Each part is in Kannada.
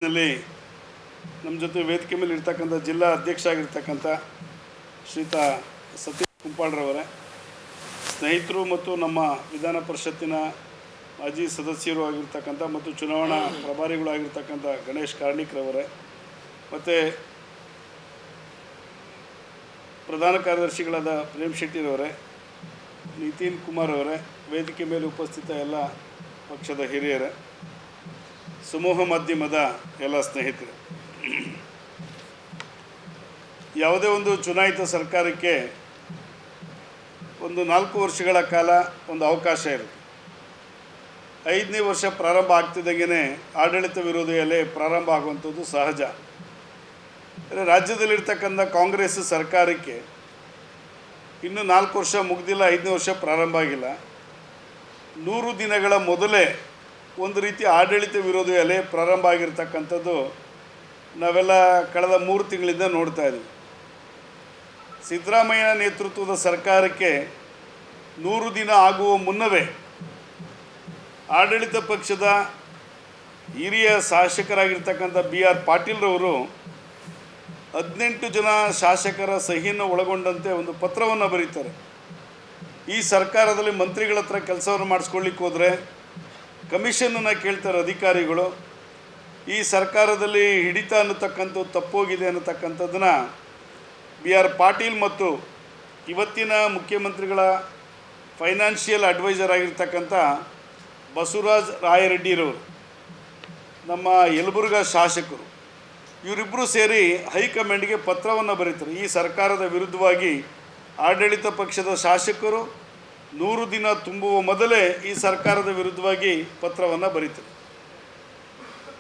ನಲ್ಲಿ ನಮ್ಮ ಜೊತೆ ವೇದಿಕೆ ಮೇಲೆ ಇರ್ತಕ್ಕಂಥ ಜಿಲ್ಲಾ ಅಧ್ಯಕ್ಷ ಆಗಿರ್ತಕ್ಕಂಥ ಶ್ರೀಯುತ ಸತೀಶ್ ಕುಂಪಾಳ್ರವರೇ, ಸ್ನೇಹಿತರು ಮತ್ತು ನಮ್ಮ ವಿಧಾನ ಪರಿಷತ್ತಿನ ಮಾಜಿ ಸದಸ್ಯರು ಆಗಿರ್ತಕ್ಕಂಥ ಮತ್ತು ಚುನಾವಣಾ ಪ್ರಭಾರಿಗಳು ಆಗಿರ್ತಕ್ಕಂಥ ಗಣೇಶ್ ಕಾರ್ಣಿಕ್ರವರೇ, ಮತ್ತು ಪ್ರಧಾನ ಕಾರ್ಯದರ್ಶಿಗಳಾದ ಪ್ರೇಮ್ ಶೆಟ್ಟಿರವರೇ, ನಿತಿನ್ ಕುಮಾರ್ ಅವರೇ, ವೇದಿಕೆ ಮೇಲೆ ಉಪಸ್ಥಿತ ಎಲ್ಲ ಪಕ್ಷದ ಹಿರಿಯರೇ, ಸಮೂಹ ಮಾಧ್ಯಮದ ಎಲ್ಲ ಸ್ನೇಹಿತರೆ, ಯಾವುದೇ ಒಂದು ಚುನಾಯಿತ ಸರ್ಕಾರಕ್ಕೆ ಒಂದು 4 ವರ್ಷಗಳ ಕಾಲ ಒಂದು ಅವಕಾಶ ಇರುತ್ತೆ. 5ನೇ ವರ್ಷ ಪ್ರಾರಂಭ ಆಗ್ತಿದ್ದಂಗೆ ಆಡಳಿತ ವಿರೋಧಿ ಅಲೆ ಪ್ರಾರಂಭ ಆಗುವಂಥದ್ದು ಸಹಜ. ರಾಜ್ಯದಲ್ಲಿರ್ತಕ್ಕಂಥ ಕಾಂಗ್ರೆಸ್ ಸರ್ಕಾರಕ್ಕೆ ಇನ್ನೂ 4 ವರ್ಷ ಮುಗ್ದಿಲ್ಲ, 5ನೇ ವರ್ಷ ಪ್ರಾರಂಭ ಆಗಿಲ್ಲ. 100 ದಿನಗಳ ಮೊದಲೇ ಒಂದು ರೀತಿ ಆಡಳಿತ ವಿರೋಧಿ ಅಲೆ ಪ್ರಾರಂಭ ಆಗಿರ್ತಕ್ಕಂಥದ್ದು ನಾವೆಲ್ಲ ಕಳೆದ 3 ತಿಂಗಳಿಂದ ನೋಡ್ತಾ ಇದ್ದೀವಿ. ಸಿದ್ದರಾಮಯ್ಯ ನೇತೃತ್ವದ ಸರ್ಕಾರಕ್ಕೆ 100 ದಿನ ಆಗುವ ಮುನ್ನವೇ ಆಡಳಿತ ಪಕ್ಷದ ಹಿರಿಯ ಶಾಸಕರಾಗಿರ್ತಕ್ಕಂಥ BR ಪಾಟೀಲ್ರವರು 18 ಜನ ಶಾಸಕರ ಸಹಿಯನ್ನು ಒಳಗೊಂಡಂತೆ ಒಂದು ಪತ್ರವನ್ನು ಬರೀತಾರೆ. ಈ ಸರ್ಕಾರದಲ್ಲಿ ಮಂತ್ರಿಗಳ ಹತ್ರ ಕೆಲಸವನ್ನು ಮಾಡಿಸ್ಕೊಳ್ಳಿಕ್ಕೆ ಹೋದರೆ ಕಮಿಷನನ್ನು ಕೇಳ್ತಾರೆ ಅಧಿಕಾರಿಗಳು. ಈ ಸರ್ಕಾರದಲ್ಲಿ ಹಿಡಿತ ಅನ್ನತಕ್ಕಂಥದ್ದು ತಪ್ಪೋಗಿದೆ ಅನ್ನತಕ್ಕಂಥದ್ದನ್ನು BR ಪಾಟೀಲ್ ಮತ್ತು ಇವತ್ತಿನ ಮುಖ್ಯಮಂತ್ರಿಗಳ ಫೈನಾನ್ಷಿಯಲ್ ಅಡ್ವೈಸರ್ ಆಗಿರ್ತಕ್ಕಂಥ ಬಸವರಾಜ ರಾಯರೆಡ್ಡಿರವರು, ನಮ್ಮ ಯಲಬುರ್ಗಾ ಶಾಸಕರು, ಇವರಿಬ್ಬರು ಸೇರಿ ಹೈಕಮಾಂಡ್ಗೆ ಪತ್ರವನ್ನು ಬರೀತಾರೆ. ಈ ಸರ್ಕಾರದ ವಿರುದ್ಧವಾಗಿ ಆಡಳಿತ ಪಕ್ಷದ ಶಾಸಕರು 100 ದಿನ ತುಂಬುವ ಮೊದಲೇ ಈ ಸರ್ಕಾರದ ವಿರುದ್ಧವಾಗಿ ಪತ್ರವನ್ನು ಬರೀತಾರೆ.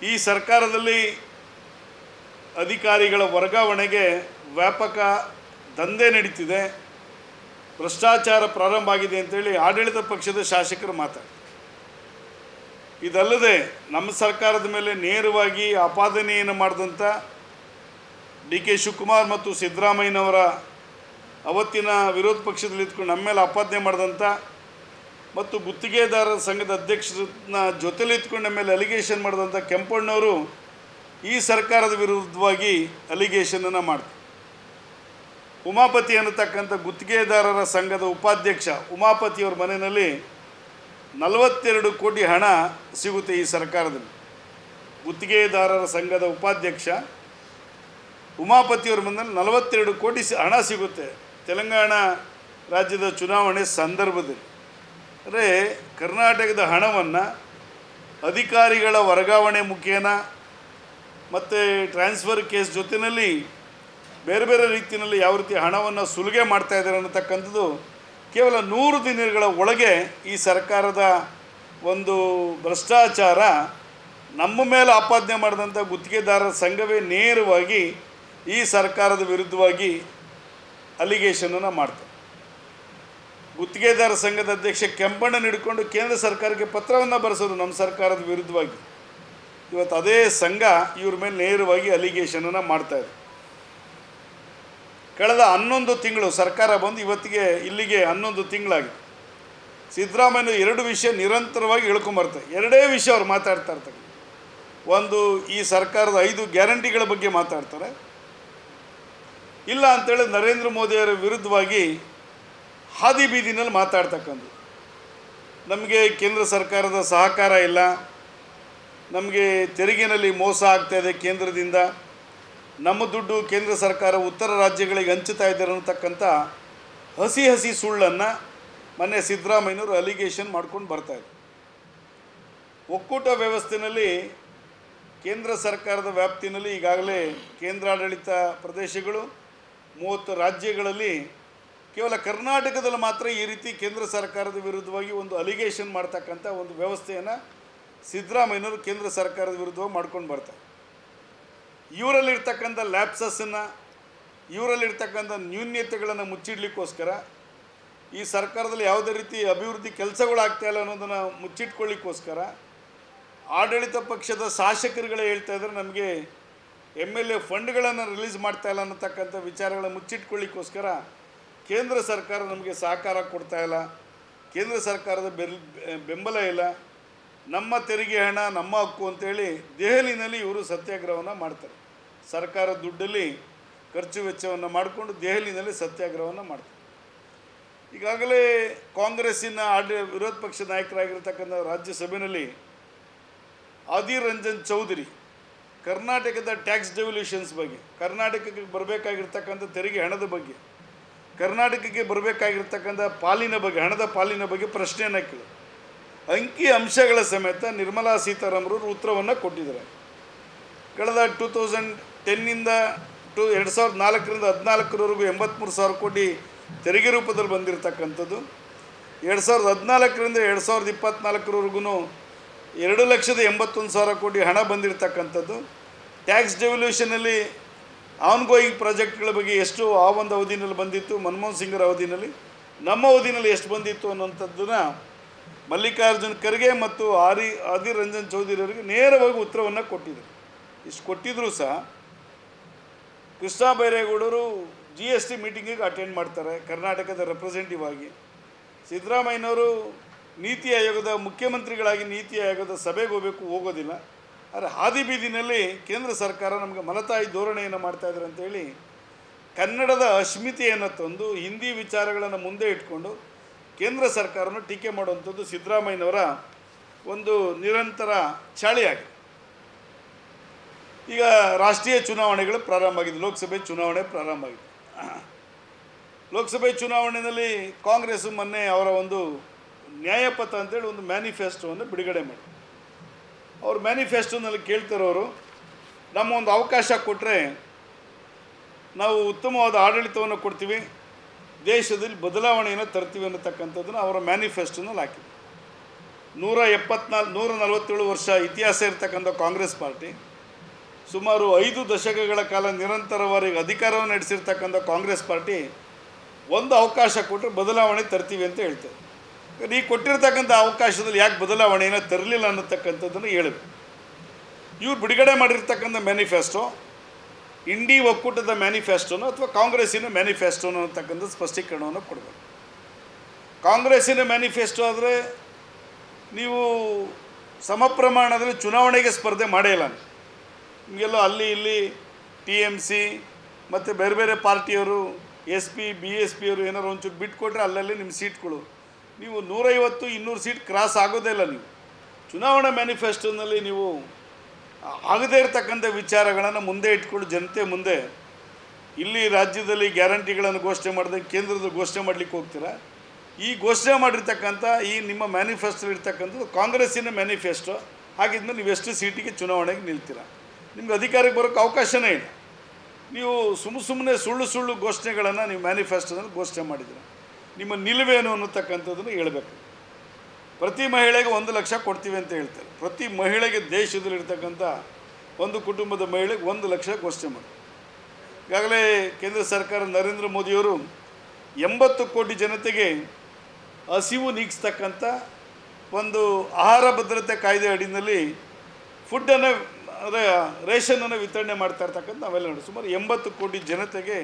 ಈ ಸರ್ಕಾರದಲ್ಲಿ ಅಧಿಕಾರಿಗಳ ವರ್ಗಾವಣೆಗೆ ವ್ಯಾಪಕ ದಂಧೆ ನಡೀತಿದೆ, ಭ್ರಷ್ಟಾಚಾರ ಪ್ರಾರಂಭ ಆಗಿದೆ ಅಂತೇಳಿ ಆಡಳಿತ ಪಕ್ಷದ ಶಾಸಕರು ಮಾತಾಡ್ತಾರೆ. ಇದಲ್ಲದೆ ನಮ್ಮ ಸರ್ಕಾರದ ಮೇಲೆ ನೇರವಾಗಿ ಆಪಾದನೆಯನ್ನು ಮಾಡಿದಂಥ DK ಶಿವಕುಮಾರ್ ಮತ್ತು ಸಿದ್ದರಾಮಯ್ಯನವರ ಅವತ್ತಿನ ವಿರೋಧ ಪಕ್ಷದಲ್ಲಿ ಇದ್ಕೊಂಡು ನಮ್ಮ ಮೇಲೆ ಆಪಾದನೆ ಮಾಡಿದಂಥ ಮತ್ತು ಗುತ್ತಿಗೆದಾರರ ಸಂಘದ ಅಧ್ಯಕ್ಷರನ್ನ ಜೊತೆಲಿ ಇದ್ಕೊಂಡು ನಮ್ಮ ಮೇಲೆ ಅಲಿಗೇಷನ್ ಮಾಡಿದಂಥ ಕೆಂಪಣ್ಣವರು ಈ ಸರ್ಕಾರದ ವಿರುದ್ಧವಾಗಿ ಅಲಿಗೇಷನನ್ನು ಮಾಡ್ತಾರೆ. ಉಮಾಪತಿ ಅನ್ನತಕ್ಕಂಥ ಗುತ್ತಿಗೆದಾರರ ಸಂಘದ ಉಪಾಧ್ಯಕ್ಷ ಉಮಾಪತಿಯವರ ಮನೆಯಲ್ಲಿ 42 ಕೋಟಿ ಹಣ ಸಿಗುತ್ತೆ. ಈ ಸರ್ಕಾರದಲ್ಲಿ ಗುತ್ತಿಗೆದಾರರ ಸಂಘದ ಉಪಾಧ್ಯಕ್ಷ ಉಮಾಪತಿಯವರ ಮನೆಯಲ್ಲಿ 42 ಕೋಟಿ ಹಣ ಸಿಗುತ್ತೆ ತೆಲಂಗಾಣ ರಾಜ್ಯದ ಚುನಾವಣೆ ಸಂದರ್ಭದಲ್ಲಿ. ಅಂದರೆ ಕರ್ನಾಟಕದ ಹಣವನ್ನು ಅಧಿಕಾರಿಗಳ ವರ್ಗಾವಣೆ ಮುಖೇನ ಮತ್ತು ಟ್ರಾನ್ಸ್ಫರ್ ಕೇಸ್ ಜೊತೆಯಲ್ಲಿ ಬೇರೆ ಬೇರೆ ರೀತಿಯಲ್ಲಿ ಯಾವ ರೀತಿ ಹಣವನ್ನು ಸುಲಿಗೆ ಮಾಡ್ತಾಯಿದ್ದಾರೆ ಅನ್ನತಕ್ಕಂಥದ್ದು ಕೇವಲ 100 ದಿನಗಳ ಒಳಗೆ ಈ ಸರ್ಕಾರದ ಒಂದು ಭ್ರಷ್ಟಾಚಾರ ನಮ್ಮ ಮೇಲೆ ಆಪಾದನೆ ಮಾಡಿದಂಥ ಗುತ್ತಿಗೆದಾರರ ಸಂಘವೇ ನೇರವಾಗಿ ಈ ಸರ್ಕಾರದ ವಿರುದ್ಧವಾಗಿ ಅಲಿಗೇಷನನ್ನು ಮಾಡ್ತಾರೆ. ಗುತ್ತಿಗೆದಾರ ಸಂಘದ ಅಧ್ಯಕ್ಷ ಕೆಂಪಣ್ಣನ ಹಿಡ್ಕೊಂಡು ಕೇಂದ್ರ ಸರ್ಕಾರಕ್ಕೆ ಪತ್ರವನ್ನು ಬರೆಸೋದು ನಮ್ಮ ಸರ್ಕಾರದ ವಿರುದ್ಧವಾಗಿ. ಇವತ್ತು ಅದೇ ಸಂಘ ಇವ್ರ ಮೇಲೆ ನೇರವಾಗಿ ಅಲಿಗೇಷನನ್ನು ಮಾಡ್ತಾಯಿದೆ. ಕಳೆದ 11 ತಿಂಗಳು ಸರ್ಕಾರ ಬಂದು ಇವತ್ತಿಗೆ ಇಲ್ಲಿಗೆ 11 ತಿಂಗಳಾಗಿದೆ. ಸಿದ್ದರಾಮಯ್ಯ 2 ವಿಷಯ ನಿರಂತರವಾಗಿ ಹೇಳ್ಕೊಂಬರ್ತಾರೆ. 2 ವಿಷಯ ಅವ್ರು ಮಾತಾಡ್ತಾ ಇರ್ತಾರೆ. ಒಂದು, ಈ ಸರ್ಕಾರದ 5 ಗ್ಯಾರಂಟಿಗಳ ಬಗ್ಗೆ ಮಾತಾಡ್ತಾರೆ. ಇಲ್ಲ ಅಂಥೇಳಿ ನರೇಂದ್ರ ಮೋದಿಯವರ ವಿರುದ್ಧವಾಗಿ ಹಾದಿ ಬೀದಿನಲ್ಲಿ ಮಾತಾಡ್ತಕ್ಕಂಥದ್ದು. ನಮಗೆ ಕೇಂದ್ರ ಸರ್ಕಾರದ ಸಹಕಾರ ಇಲ್ಲ, ನಮಗೆ ತೆರಿಗೆಯಲ್ಲಿ ಮೋಸ ಆಗ್ತಾಯಿದೆ ಕೇಂದ್ರದಿಂದ, ನಮ್ಮ ದುಡ್ಡು ಕೇಂದ್ರ ಸರ್ಕಾರ ಉತ್ತರ ರಾಜ್ಯಗಳಿಗೆ ಹಂಚುತ್ತಾ ಇದ್ದಾರೆ ಅನ್ನತಕ್ಕಂಥ ಹಸಿ ಸುಳ್ಳನ್ನು ಮೊನ್ನೆ ಸಿದ್ದರಾಮಯ್ಯನವರು ಅಲಿಗೇಷನ್ ಮಾಡ್ಕೊಂಡು ಬರ್ತಾಯಿದ್ರು. ಒಕ್ಕೂಟ ವ್ಯವಸ್ಥೆಯಲ್ಲಿ ಕೇಂದ್ರ ಸರ್ಕಾರದ ವ್ಯಾಪ್ತಿಯಲ್ಲಿ ಈಗಾಗಲೇ ಕೇಂದ್ರಾಡಳಿತ ಪ್ರದೇಶಗಳು 30 ರಾಜ್ಯಗಳಲ್ಲಿ ಕೇವಲ ಕರ್ನಾಟಕದಲ್ಲಿ ಮಾತ್ರ ಈ ರೀತಿ ಕೇಂದ್ರ ಸರ್ಕಾರದ ವಿರುದ್ಧವಾಗಿ ಒಂದು ಅಲಿಗೇಷನ್ ಮಾಡ್ತಕ್ಕಂಥ ಒಂದು ವ್ಯವಸ್ಥೆಯನ್ನು ಸಿದ್ದರಾಮಯ್ಯನವರು ಕೇಂದ್ರ ಸರ್ಕಾರದ ವಿರುದ್ಧವಾಗಿ ಮಾಡ್ಕೊಂಡು ಬರ್ತಾರೆ. ಇವರಲ್ಲಿರ್ತಕ್ಕಂಥ ಲ್ಯಾಪ್ಸಸ್ಸನ್ನು, ಇವರಲ್ಲಿರ್ತಕ್ಕಂಥ ನ್ಯೂನ್ಯತೆಗಳನ್ನು ಮುಚ್ಚಿಡ್ಲಿಕ್ಕೋಸ್ಕರ, ಈ ಸರ್ಕಾರದಲ್ಲಿ ಯಾವುದೇ ರೀತಿ ಅಭಿವೃದ್ಧಿ ಕೆಲಸಗಳಾಗ್ತಾಯಿಲ್ಲ ಅನ್ನೋದನ್ನು ಮುಚ್ಚಿಟ್ಕೊಳ್ಳಿಕ್ಕೋಸ್ಕರ ಆಡಳಿತ ಪಕ್ಷದ ಶಾಸಕರುಗಳೇ ಹೇಳ್ತಾ ಇದ್ದಾರೆ, ನಮಗೆ MLA ಫಂಡ್ಗಳನ್ನು ರಿಲೀಸ್ ಮಾಡ್ತಾಯಿಲ್ಲ ಅನ್ನತಕ್ಕಂಥ ವಿಚಾರಗಳನ್ನು ಮುಚ್ಚಿಟ್ಕೊಳ್ಳಿಕ್ಕೋಸ್ಕರ ಕೇಂದ್ರ ಸರ್ಕಾರ ನಮಗೆ ಸಹಕಾರ ಕೊಡ್ತಾಯಿಲ್ಲ, ಕೇಂದ್ರ ಸರ್ಕಾರದ ಬೆಂಬಲ ಇಲ್ಲ, ನಮ್ಮ ತೆರಿಗೆ ಹಣ ನಮ್ಮ ಹಕ್ಕು ಅಂತೇಳಿ ದೆಹಲಿನಲ್ಲಿ ಇವರು ಸತ್ಯಾಗ್ರಹವನ್ನು ಮಾಡ್ತಾರೆ. ಸರ್ಕಾರ ದುಡ್ಡಲ್ಲಿ ಖರ್ಚು ವೆಚ್ಚವನ್ನು ಮಾಡಿಕೊಂಡು ದೆಹಲಿನಲ್ಲಿ ಸತ್ಯಾಗ್ರಹವನ್ನು ಮಾಡ್ತಾರೆ. ಈಗಾಗಲೇ ಕಾಂಗ್ರೆಸ್ಸಿನ ವಿರೋಧ ಪಕ್ಷ ನಾಯಕರಾಗಿರ್ತಕ್ಕಂಥ ರಾಜ್ಯಸಭೆಯಲ್ಲಿ ಅಧೀರ್ ರಂಜನ್ ಚೌಧರಿ ಕರ್ನಾಟಕದ ಟ್ಯಾಕ್ಸ್ ಡೆವಲ್ಯೂಷನ್ಸ್ ಬಗ್ಗೆ, ಕರ್ನಾಟಕಕ್ಕೆ ಬರಬೇಕಾಗಿರ್ತಕ್ಕಂಥ ತೆರಿಗೆ ಹಣದ ಬಗ್ಗೆ, ಕರ್ನಾಟಕಕ್ಕೆ ಬರಬೇಕಾಗಿರ್ತಕ್ಕಂಥ ಪಾಲಿನ ಬಗ್ಗೆ, ಹಣದ ಪಾಲಿನ ಬಗ್ಗೆ ಪ್ರಶ್ನೆಯನ್ನು ಕೇಳಿ ಅಂಕಿ ಅಂಶಗಳ ಸಮೇತ ನಿರ್ಮಲಾ ಸೀತಾರಾಮನ್ ಉತ್ತರವನ್ನು ಕೊಟ್ಟಿದ್ದಾರೆ. ಕಳೆದ 2010ನಿಂದ 2004ರಿಂದ 2014ರವರೆಗೂ 83,000 ಕೋಟಿ ತೆರಿಗೆ ರೂಪದಲ್ಲಿ ಬಂದಿರತಕ್ಕಂಥದ್ದು. 2014ರಿಂದ 2024ರವರೆಗೂ 2,81,000 ಕೋಟಿ ಹಣ ಬಂದಿರತಕ್ಕಂಥದ್ದು. ಟ್ಯಾಕ್ಸ್ ಡೆವಲ್ಯೂಷನಲ್ಲಿ ಆನ್ಗೋಯಿಂಗ್ ಪ್ರಾಜೆಕ್ಟ್ಗಳ ಬಗ್ಗೆ ಎಷ್ಟು ಆ ಒಂದು ಅವಧಿನಲ್ಲಿ ಬಂದಿತ್ತು, ಮನಮೋಹನ್ ಸಿಂಗ್ರ ಅವಧಿನಲ್ಲಿ, ನಮ್ಮ ಅವಧಿನಲ್ಲಿ ಎಷ್ಟು ಬಂದಿತ್ತು ಅನ್ನೋಂಥದ್ದನ್ನು ಮಲ್ಲಿಕಾರ್ಜುನ್ ಖರ್ಗೆ ಮತ್ತು ಅಧೀರ್ ರಂಜನ್ ಚೌಧರಿ ಅವರಿಗೆ ನೇರವಾಗಿ ಉತ್ತರವನ್ನು ಕೊಟ್ಟಿದ್ದರು. ಇಷ್ಟು ಕೊಟ್ಟಿದ್ದರೂ ಸಹ ಕೃಷ್ಣ ಬೈರೇಗೌಡರು GST ಮೀಟಿಂಗಿಗೆ ಅಟೆಂಡ್ ಮಾಡ್ತಾರೆ ಕರ್ನಾಟಕದ ರೆಪ್ರೆಸೆಂಟೇಟಿವ್ ಆಗಿ. ಸಿದ್ದರಾಮಯ್ಯನವರು ನೀತಿ ಆಯೋಗದ ಮುಖ್ಯಮಂತ್ರಿಗಳಾಗಿ ನೀತಿ ಆಯೋಗದ ಸಭೆಗೆ ಹೋಗೋದಿಲ್ಲ. ಆದರೆ ಹಾದಿ ಬೀದಿನಲ್ಲಿ ಕೇಂದ್ರ ಸರ್ಕಾರ ನಮಗೆ ಮಲತಾಯಿ ಧೋರಣೆಯನ್ನು ಮಾಡ್ತಾಯಿದ್ದಾರೆ ಅಂತೇಳಿ ಕನ್ನಡದ ಅಸ್ಮಿತೆಯನ್ನು ತಂದು ಹಿಂದಿ ವಿಚಾರಗಳನ್ನು ಮುಂದೆ ಇಟ್ಕೊಂಡು ಕೇಂದ್ರ ಸರ್ಕಾರವನ್ನು ಟೀಕೆ ಮಾಡುವಂಥದ್ದು ಸಿದ್ದರಾಮಯ್ಯನವರ ಒಂದು ನಿರಂತರ ಚಾಳಿಯಾಗಿದೆ. ಈಗ ರಾಷ್ಟ್ರೀಯ ಚುನಾವಣೆಗಳು ಪ್ರಾರಂಭ ಆಗಿದೆ, ಲೋಕಸಭೆ ಚುನಾವಣೆ ಪ್ರಾರಂಭ ಆಗಿದೆ. ಲೋಕಸಭೆ ಚುನಾವಣೆಯಲ್ಲಿ ಕಾಂಗ್ರೆಸ್ ಮೊನ್ನೆ ಅವರ ಒಂದು ನ್ಯಾಯಪಥ ಅಂತೇಳಿ ಒಂದು ಮ್ಯಾನಿಫೆಸ್ಟೋವನ್ನು ಬಿಡುಗಡೆ ಮಾಡಿ, ಅವ್ರ ಮ್ಯಾನಿಫೆಸ್ಟೋನಲ್ಲಿ ಕೇಳ್ತಿರೋರು ನಮ್ಮ ಒಂದು ಅವಕಾಶ ಕೊಟ್ಟರೆ ನಾವು ಉತ್ತಮವಾದ ಆಡಳಿತವನ್ನು ಕೊಡ್ತೀವಿ, ದೇಶದಲ್ಲಿ ಬದಲಾವಣೆಯನ್ನು ತರ್ತೀವಿ ಅನ್ನತಕ್ಕಂಥದ್ದನ್ನು ಅವರ ಮ್ಯಾನಿಫೆಸ್ಟೋನಲ್ಲಿ ಹಾಕಿದೆ. 147 ವರ್ಷ ಇತಿಹಾಸ ಇರತಕ್ಕಂಥ ಕಾಂಗ್ರೆಸ್ ಪಾರ್ಟಿ, ಸುಮಾರು 5 ದಶಕಗಳ ಕಾಲ ನಿರಂತರವಾಗಿ ಅಧಿಕಾರವನ್ನು ನಡೆಸಿರ್ತಕ್ಕಂಥ ಕಾಂಗ್ರೆಸ್ ಪಾರ್ಟಿ ಒಂದು ಅವಕಾಶ ಕೊಟ್ಟರೆ ಬದಲಾವಣೆ ತರ್ತೀವಿ ಅಂತ ಹೇಳ್ತಾರೆ. ಈ ಕೊಟ್ಟಿರ್ತಕ್ಕಂಥ ಅವಕಾಶದಲ್ಲಿ ಯಾಕೆ ಬದಲಾವಣೆಯನ್ನು ತರಲಿಲ್ಲ ಅನ್ನತಕ್ಕಂಥದ್ದನ್ನು ಹೇಳಬೇಕು. ಇವ್ರು ಬಿಡುಗಡೆ ಮಾಡಿರ್ತಕ್ಕಂಥ ಮ್ಯಾನಿಫೆಸ್ಟೋ ಇಂಡಿ ಒಕ್ಕೂಟದ ಮ್ಯಾನಿಫೆಸ್ಟೋನೋ ಅಥವಾ ಕಾಂಗ್ರೆಸ್ಸಿನ ಮ್ಯಾನಿಫೆಸ್ಟೋನೋ ಅನ್ನತಕ್ಕಂಥ ಸ್ಪಷ್ಟೀಕರಣವನ್ನು ಕೊಡಬೇಕು. ಕಾಂಗ್ರೆಸ್ಸಿನ ಮ್ಯಾನಿಫೆಸ್ಟೋ ಆದರೆ ನೀವು ಸಮ ಪ್ರಮಾಣದಲ್ಲಿ ಚುನಾವಣೆಗೆ ಸ್ಪರ್ಧೆ ಮಾಡೇ ಇಲ್ಲ. ನಿಮಗೆಲ್ಲ ಅಲ್ಲಿ ಇಲ್ಲಿ TMC ಮತ್ತು ಬೇರೆ ಬೇರೆ ಪಾರ್ಟಿಯವರು SP BSP ಅವರು ಏನಾರು ಒಂಚೂರು ಬಿಟ್ಕೊಟ್ರೆ ಅಲ್ಲಲ್ಲಿ ನಿಮ್ಮ ಸೀಟ್ಗಳು, ನೀವು 150-200 ಸೀಟ್ ಕ್ರಾಸ್ ಆಗೋದೇ ಇಲ್ಲ. ನೀವು ಚುನಾವಣಾ ಮ್ಯಾನಿಫೆಸ್ಟೋನಲ್ಲಿ ನೀವು ಆಗದೇ ಇರತಕ್ಕಂಥ ವಿಚಾರಗಳನ್ನು ಮುಂದೆ ಇಟ್ಕೊಂಡು ಜನತೆ ಮುಂದೆ ಇಲ್ಲಿ ರಾಜ್ಯದಲ್ಲಿ ಗ್ಯಾರಂಟಿಗಳನ್ನು ಘೋಷಣೆ ಮಾಡಿದಂಗೆ ಕೇಂದ್ರದ ಘೋಷಣೆ ಮಾಡಲಿಕ್ಕೆ ಹೋಗ್ತೀರಾ. ಈ ಘೋಷಣೆ ಮಾಡಿರ್ತಕ್ಕಂಥ ಈ ನಿಮ್ಮ ಮ್ಯಾನಿಫೆಸ್ಟೋ ಇರ್ತಕ್ಕಂಥದ್ದು ಕಾಂಗ್ರೆಸ್ಸಿನ ಮ್ಯಾನಿಫೆಸ್ಟೋ. ಹಾಗಿದ್ಮೇಲೆ ನೀವು ಎಷ್ಟು ಸೀಟಿಗೆ ಚುನಾವಣೆಗೆ ನಿಲ್ತೀರಾ? ನಿಮ್ಗೆ ಅಧಿಕಾರಕ್ಕೆ ಬರೋಕ್ಕೆ ಅವಕಾಶನೇ ಇಲ್ಲ. ನೀವು ಸುಮ್ಮನೆ ಸುಳ್ಳು ಘೋಷಣೆಗಳನ್ನು ನೀವು ಮ್ಯಾನಿಫೆಸ್ಟೋದಲ್ಲಿ ಘೋಷಣೆ ಮಾಡಿದ್ದೀರ. ನಿಮ್ಮ ನಿಲುವೇನು ಅನ್ನತಕ್ಕಂಥದ್ದನ್ನು ಹೇಳಬೇಕು. ಪ್ರತಿ ಮಹಿಳೆಗೆ 1 ಲಕ್ಷ ಕೊಡ್ತೀವಿ ಅಂತ ಹೇಳ್ತಾರೆ. ಪ್ರತಿ ಮಹಿಳೆಗೆ ದೇಶದಲ್ಲಿರ್ತಕ್ಕಂಥ ಒಂದು ಕುಟುಂಬದ ಮಹಿಳೆಗೆ 1 ಲಕ್ಷ ಘೋಷಣೆ ಮಾಡಿ. ಈಗಾಗಲೇ ಕೇಂದ್ರ ಸರ್ಕಾರ ನರೇಂದ್ರ ಮೋದಿಯವರು 80 ಕೋಟಿ ಜನತೆಗೆ ಹಸಿವು ನೀಗಿಸ್ತಕ್ಕಂಥ ಒಂದು ಆಹಾರ ಭದ್ರತೆ ಕಾಯ್ದೆ ಅಡಿಯಲ್ಲಿ ಫುಡ್ಡನ್ನು ಅಂದರೆ ರೇಷನನ್ನು ವಿತರಣೆ ಮಾಡ್ತಾ ಇರ್ತಕ್ಕಂಥ ನಾವೆಲ್ಲ ನೋಡಿ. ಸುಮಾರು 80 ಕೋಟಿ ಜನತೆಗೆ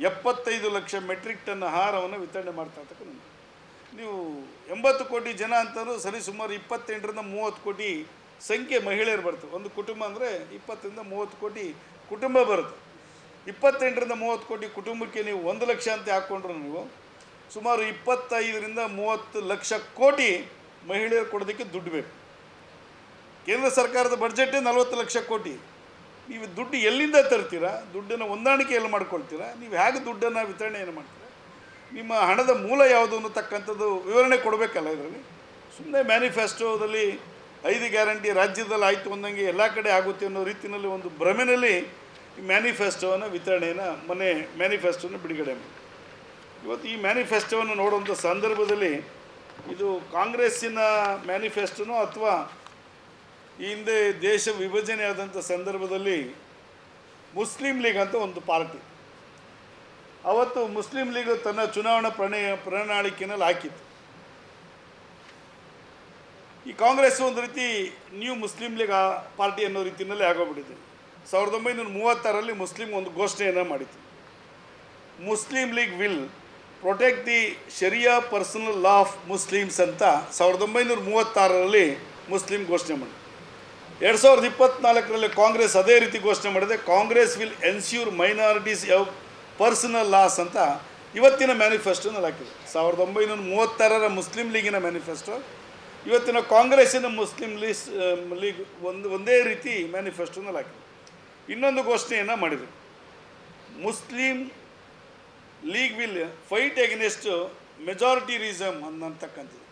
75 ಲಕ್ಷ ಮೆಟ್ರಿಕ್ ಟನ್ ಆಹಾರವನ್ನು ವಿತರಣೆ ಮಾಡ್ತಾ ಇರ್ತಕ್ಕಂಥ ನೀವು 80 ಕೋಟಿ ಜನ ಅಂತಲೂ ಸರಿ ಸುಮಾರು 28ರಿಂದ 30 ಕೋಟಿ ಸಂಖ್ಯೆ ಮಹಿಳೆಯರು ಬರ್ತಾರೆ. ಒಂದು ಕುಟುಂಬ ಅಂದರೆ 20ರಿಂದ 30 ಕೋಟಿ ಕುಟುಂಬ ಬರುತ್ತೆ. 28ರಿಂದ 30 ಕೋಟಿ ಕುಟುಂಬಕ್ಕೆ ನೀವು 1 ಲಕ್ಷ ಅಂತ ಹಾಕ್ಕೊಂಡ್ರು ನೀವು ಸುಮಾರು 25ರಿಂದ 30 ಲಕ್ಷ ಕೋಟಿ ಮಹಿಳೆಯರು ಕೊಡೋದಕ್ಕೆ ದುಡ್ಡು ಬೇಕು. ಕೇಂದ್ರ ಸರ್ಕಾರದ ಬಡ್ಜೆಟ್ಟೇ 40 ಲಕ್ಷ ಕೋಟಿ. ನೀವು ದುಡ್ಡು ಎಲ್ಲಿಂದ ತರ್ತೀರಾ? ದುಡ್ಡನ್ನು ಹೊಂದಾಣಿಕೆ ಎಲ್ಲಿ ಮಾಡ್ಕೊಳ್ತೀರಾ? ನೀವು ಹೇಗೆ ದುಡ್ಡನ್ನು ವಿತರಣೆಯನ್ನು ಮಾಡ್ತೀರಾ? ನಿಮ್ಮ ಹಣದ ಮೂಲ ಯಾವುದು ಅನ್ನತಕ್ಕಂಥದ್ದು ವಿವರಣೆ ಕೊಡಬೇಕಲ್ಲ. ಇದರಲ್ಲಿ ಸುಮ್ಮನೆ ಮ್ಯಾನಿಫೆಸ್ಟೋದಲ್ಲಿ 5 ಗ್ಯಾರಂಟಿ ರಾಜ್ಯದಲ್ಲಿ ಆಯಿತು ಅಂದಂಗೆ ಎಲ್ಲ ಕಡೆ ಆಗುತ್ತೆ ಅನ್ನೋ ರೀತಿಯಲ್ಲಿ ಒಂದು ಭ್ರಮೆಯಲ್ಲಿ ಈ ಮ್ಯಾನಿಫೆಸ್ಟೋವನ್ನು ವಿತರಣೆಯನ್ನು ಮೊನ್ನೆ ಮ್ಯಾನಿಫೆಸ್ಟೋನ ಬಿಡುಗಡೆ ಮಾಡಿ. ಇವತ್ತು ಈ ಮ್ಯಾನಿಫೆಸ್ಟೋವನ್ನು ನೋಡುವಂಥ ಸಂದರ್ಭದಲ್ಲಿ ಇದು ಕಾಂಗ್ರೆಸ್ಸಿನ ಮ್ಯಾನಿಫೆಸ್ಟೋನೋ ಅಥವಾ ಈ ಹಿಂದೆ ದೇಶ ವಿಭಜನೆ ಆದಂಥ ಸಂದರ್ಭದಲ್ಲಿ ಮುಸ್ಲಿಂ ಲೀಗ್ ಅಂತ ಒಂದು ಪಾರ್ಟಿ, ಅವತ್ತು ಮುಸ್ಲಿಂ ಲೀಗ್ ತನ್ನ ಚುನಾವಣಾ ಪ್ರಣಾಳಿಕೆಯಲ್ಲಿ ಹಾಕಿತ್ತು. ಈ ಕಾಂಗ್ರೆಸ್ ಒಂದು ರೀತಿ ನ್ಯೂ ಮುಸ್ಲಿಂ ಲೀಗ್ ಪಾರ್ಟಿ ಅನ್ನೋ ರೀತಿಯಲ್ಲಿ ಆಗೋಗ್ಬಿಟ್ಟಿದೆ. 1936ರಲ್ಲಿ ಮುಸ್ಲಿಂ ಒಂದು ಘೋಷಣೆಯನ್ನು ಮಾಡಿತ್ತು. Muslim League will protect the sharia personal law of Muslims ಅಂತ 1936ರಲ್ಲಿ ಮುಸ್ಲಿಂ ಘೋಷಣೆ ಮಾಡಿ. 2024ರಲ್ಲಿ ಕಾಂಗ್ರೆಸ್ ಅದೇ ರೀತಿ ಘೋಷಣೆ ಮಾಡಿದೆ. Congress will ensure minorities personal loss ಅಂತ ಇವತ್ತಿನ ಮ್ಯಾನಿಫೆಸ್ಟೋನಲ್ಲಿ ಹಾಕಿದೆ. 1936ರ ಮುಸ್ಲಿಂ ಲೀಗಿನ ಮ್ಯಾನಿಫೆಸ್ಟೋ, ಇವತ್ತಿನ ಕಾಂಗ್ರೆಸ್ಸಿನ ಮುಸ್ಲಿಂ ಲೀಗ್ ಒಂದೇ ರೀತಿ ಮ್ಯಾನಿಫೆಸ್ಟೋನಲ್ಲಿ ಹಾಕಿದೆ. ಇನ್ನೊಂದು ಘೋಷಣೆಯನ್ನು ಮಾಡಿದರು, Muslim League will fight against majoritarianism ಅನ್ನತಕ್ಕಂಥದ್ದು.